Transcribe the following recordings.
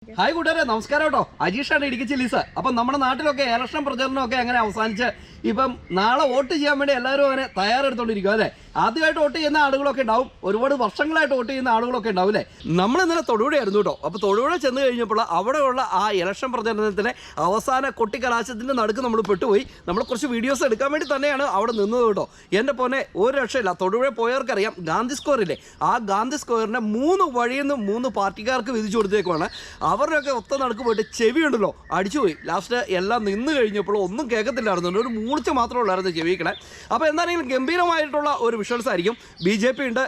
Hi കൂട്ടുകാരെ, നമസ്കാരം കേട്ടോ. അജീഷാണ് ഇടുക്കി ചില്ലീസ്. അപ്പം നമ്മുടെ നാട്ടിലൊക്കെ ഇലക്ഷൻ പ്രചരണമൊക്കെ അങ്ങനെ അവസാനിച്ച് ഇപ്പം നാളെ വോട്ട് ചെയ്യാൻ വേണ്ടി എല്ലാവരും അങ്ങനെ തയ്യാറെടുത്തോണ്ടിരിക്കും അല്ലേ. ആദ്യമായിട്ട് വോട്ട് ചെയ്യുന്ന ആളുകളൊക്കെ ഉണ്ടാവും, ഒരുപാട് വർഷങ്ങളായിട്ട് വോട്ട് ചെയ്യുന്ന ആളുകളൊക്കെ ഉണ്ടാവും അല്ലേ. നമ്മൾ ഇന്നലെ തൊടുപുഴയായിരുന്നു കേട്ടോ. അപ്പോൾ തൊടുപുഴ ചെന്ന് കഴിഞ്ഞപ്പോൾ അവിടെയുള്ള ആ ഇലക്ഷൻ പ്രചരണത്തിലെ അവസാന കൊട്ടിക്കലാശത്തിൻ്റെ നടുക്ക് നമ്മൾ പെട്ടുപോയി. നമ്മൾ കുറച്ച് വീഡിയോസ് എടുക്കാൻ വേണ്ടി തന്നെയാണ് അവിടെ നിന്നത് കേട്ടോ. എൻ്റെ പോനെ ഒരു രക്ഷയില്ല. തൊടുപുഴ പോയവർക്കറിയാം, ഗാന്ധി സ്ക്വയറില്ലേ, ആ ഗാന്ധി സ്ക്വയറിൻ്റെ 3 വഴിയിൽ നിന്ന് 3 പാർട്ടിക്കാർക്ക് വിധിച്ചു കൊടുത്തേക്കുവാണ്. അവരുടെയൊക്കെ ഒത്ത നടക്ക് പോയിട്ട് ചെവി ഉണ്ടല്ലോ അടിച്ചുപോയി. ലാസ്റ്റ് എല്ലാം നിന്ന് കഴിഞ്ഞപ്പോൾ ഒന്നും കേൾക്കത്തില്ലായിരുന്നു, ഒരു മൂളിച്ച മാത്രമേ ഉള്ളായിരുന്നു ചെവിക്കണേ. അപ്പോൾ എന്താണെങ്കിലും ഗംഭീരമായിട്ടുള്ള ഒരു വിഷ്വൽസ് ആയിരിക്കും. BJP ഉണ്ട്,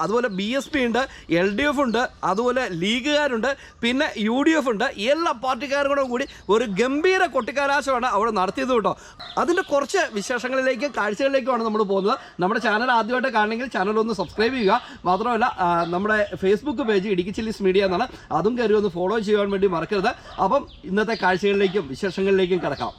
അതുപോലെ BSP ഉണ്ട്, LDF ഉണ്ട്, അതുപോലെ ലീഗുകാരുണ്ട്, പിന്നെ UDF ഉണ്ട്. എല്ലാ പാർട്ടിക്കാരും കൂടി ഒരു ഗംഭീര കൊട്ടിക്കലാശമാണ് അവിടെ നടത്തിയത് കേട്ടോ. അതിൻ്റെ കുറച്ച് വിശേഷങ്ങളിലേക്കും കാഴ്ചകളിലേക്കുമാണ് നമ്മൾ പോകുന്നത്. നമ്മുടെ ചാനൽ ആദ്യമായിട്ട് കാണണമെങ്കിൽ ചാനൽ ഒന്ന് സബ്സ്ക്രൈബ് ചെയ്യുക. മാത്രമല്ല നമ്മുടെ Facebook page Idukki chillies media എന്നാണ്, അതും കയറി ഒന്ന് ഫോളോ ചെയ്യാൻ വേണ്ടി മറക്കരുത്. അപ്പം ഇന്നത്തെ കാഴ്ചകളിലേക്കും വിശേഷങ്ങളിലേക്കും കിടക്കാം.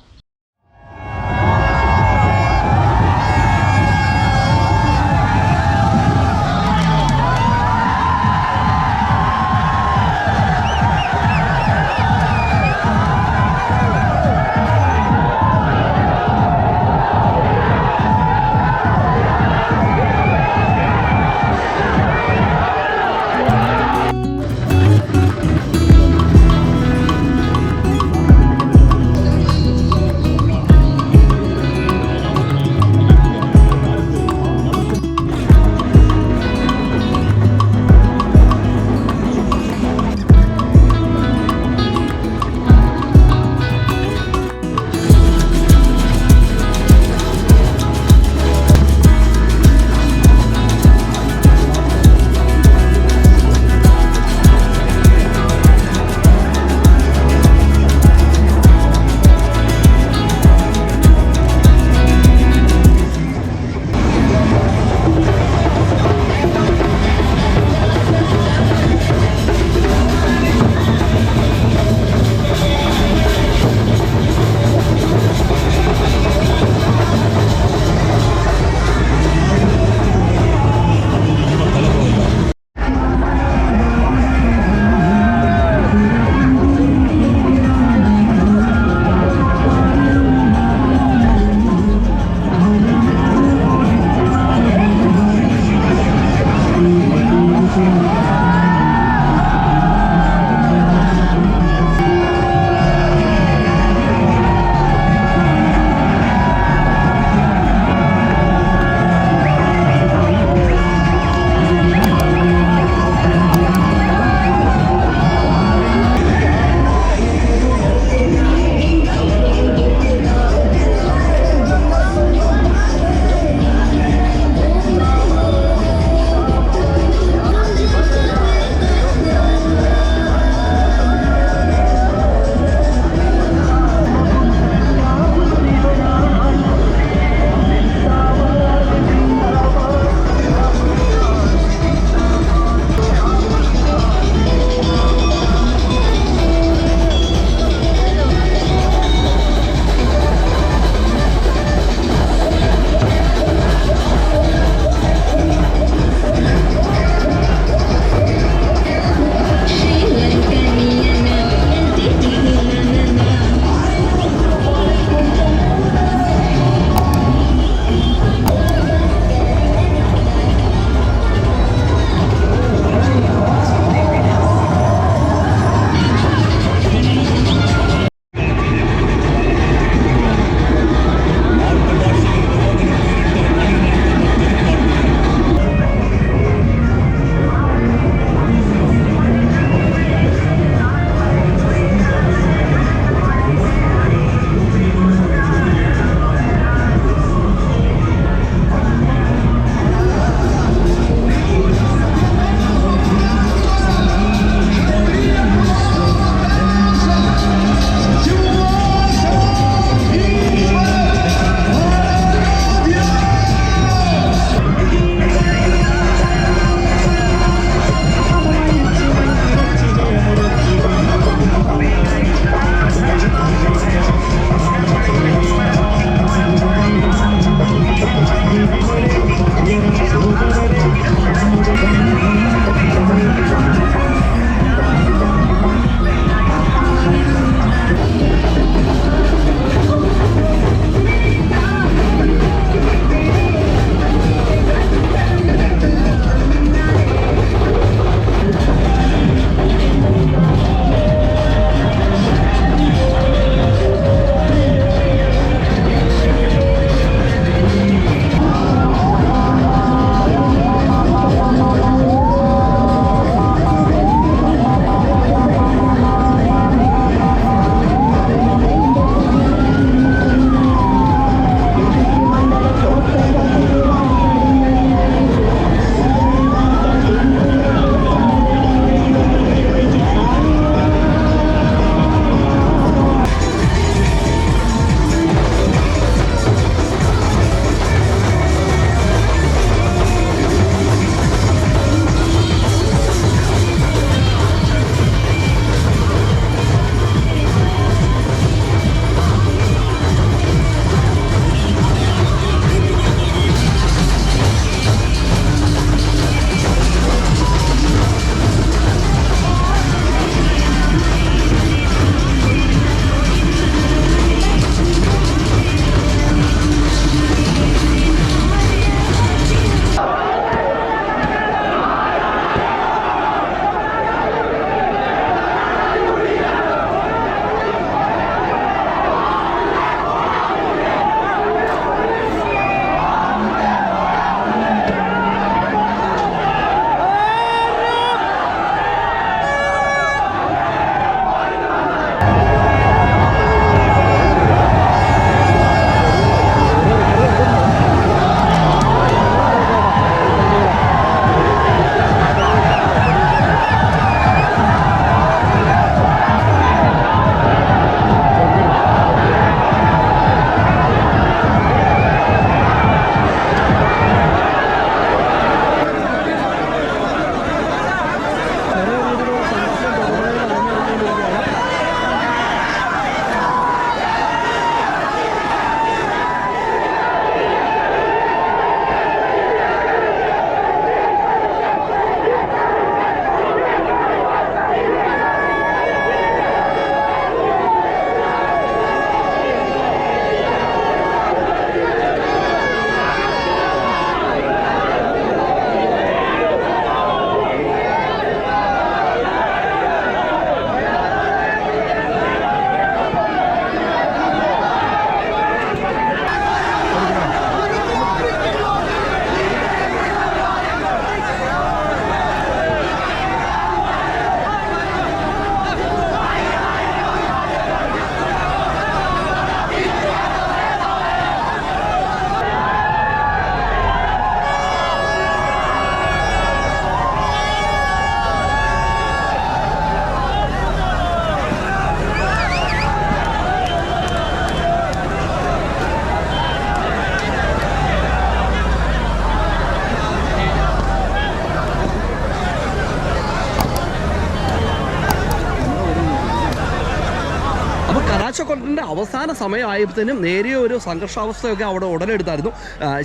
കലാശക്കൊട്ടിൻ്റെ അവസാന സമയമായപ്പോഴത്തേനും നേരിയ ഒരു സംഘർഷാവസ്ഥയൊക്കെ അവിടെ ഉടലെടുത്തായിരുന്നു.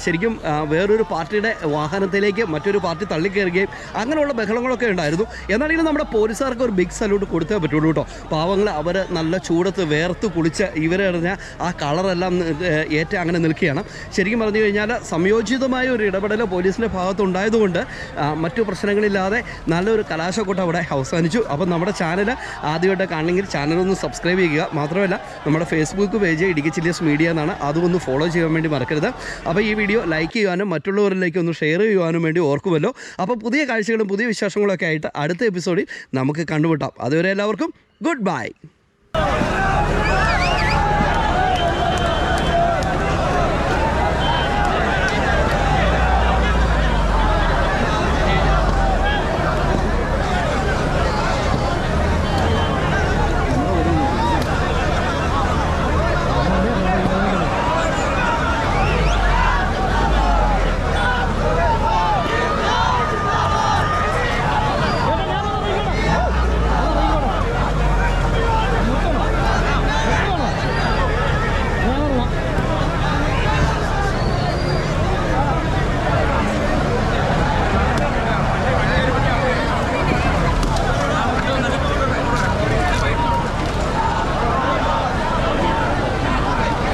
ശരിക്കും വേറൊരു പാർട്ടിയുടെ വാഹനത്തിലേക്ക് മറ്റൊരു പാർട്ടി തള്ളിക്കയറുകയും അങ്ങനെയുള്ള ബഹളങ്ങളൊക്കെ ഉണ്ടായിരുന്നു. എന്നാണെങ്കിലും നമ്മുടെ പോലീസുകാർക്ക് ഒരു ബിഗ് സല്യൂട്ട് കൊടുത്തേ പറ്റുള്ളൂ കേട്ടോ. പാവങ്ങൾ അവർ നല്ല ചൂടത്ത് വേർത്ത് കുളിച്ച് ഇവരെറിഞ്ഞ ആ കളറെല്ലാം ഏറ്റ് അങ്ങനെ നിൽക്കുകയാണ്. ശരിക്കും പറഞ്ഞു കഴിഞ്ഞാൽ സംയോജിതമായ ഒരു ഇടപെടൽ പോലീസിൻ്റെ ഭാഗത്തുണ്ടായതുകൊണ്ട് മറ്റു പ്രശ്നങ്ങളില്ലാതെ നല്ലൊരു കലാശക്കൊട്ട് അവിടെ അവസാനിച്ചു. അപ്പം നമ്മുടെ ചാനൽ ആദ്യമായിട്ട് കാണണമെങ്കിൽ ചാനലൊന്ന് സബ്സ്ക്രൈബ് ചെയ്യുക. മാത്രമല്ല നമ്മുടെ ഫേസ്ബുക്ക് പേജ് ഇടുക്കി ചില്ലിയേഴ്സ് മീഡിയ എന്നാണ്, അതും ഒന്ന് ഫോളോ ചെയ്യാൻ വേണ്ടി മറക്കരുത്. അപ്പോൾ ഈ വീഡിയോ ലൈക്ക് ചെയ്യാനും മറ്റുള്ളവരിലേക്ക് ഒന്ന് ഷെയർ ചെയ്യുവാനും വേണ്ടി ഓർക്കുമല്ലോ. അപ്പോൾ പുതിയ കാഴ്ചകളും പുതിയ വിശേഷങ്ങളൊക്കെ ആയിട്ട് അടുത്ത എപ്പിസോഡിൽ നമുക്ക് കണ്ടുമുട്ടാം. അതുവരെ എല്ലാവർക്കും ഗുഡ് ബൈ.